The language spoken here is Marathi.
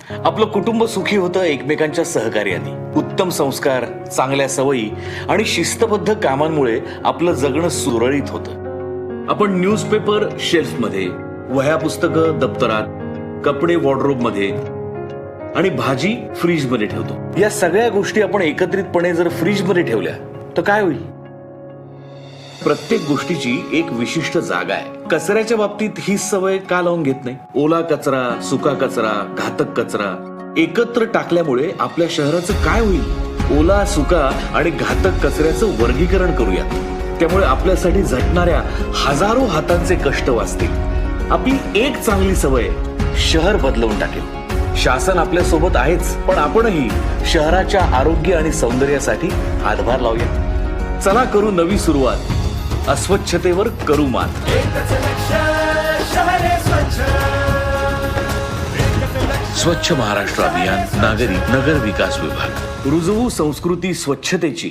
आपलं कुटुंब सुखी होतं एकमेकांच्या सहकार्याने. उत्तम संस्कार, चांगल्या सवयी आणि शिस्तबद्ध कामांमुळे आपलं जगणं सुरळीत होतं. आपण न्यूजपेपर शेल्फमध्ये, वह्या पुस्तकं दप्तरात, कपडे वॉर्डरोब मध्ये आणि भाजी फ्रीज मध्ये ठेवतो. या सगळ्या गोष्टी आपण एकत्रितपणे जर फ्रीज मध्ये ठेवल्या तर काय होईल? प्रत्येक गोष्टीची एक विशिष्ट जागा आहे. कचऱ्याच्या बाबतीत ही सवय का लावून घेत नाही? ओला कचरा, सुका कचरा, घातक कचरा एकत्र टाकल्यामुळे आपल्या शहराचं काय होईल? ओला, सुका आणि घातक कचऱ्याचं वर्गीकरण करूया. त्यामुळे आपल्यासाठी झटणाऱ्या हजारो हातांचे कष्ट वाचतील. आपली एक चांगली सवय शहर बदलवून टाकेल. शासन आपल्या सोबत आहेच, पण आपणही शहराच्या आरोग्य आणि सौंदर्यासाठी हातभार लावूया. चला करू नवी सुरुवात. अस्वच्छतेवर करू मात. स्वच्छ महाराष्ट्र अभियान, नागरी नगर विकास विभाग. रुजवू संस्कृती स्वच्छतेची.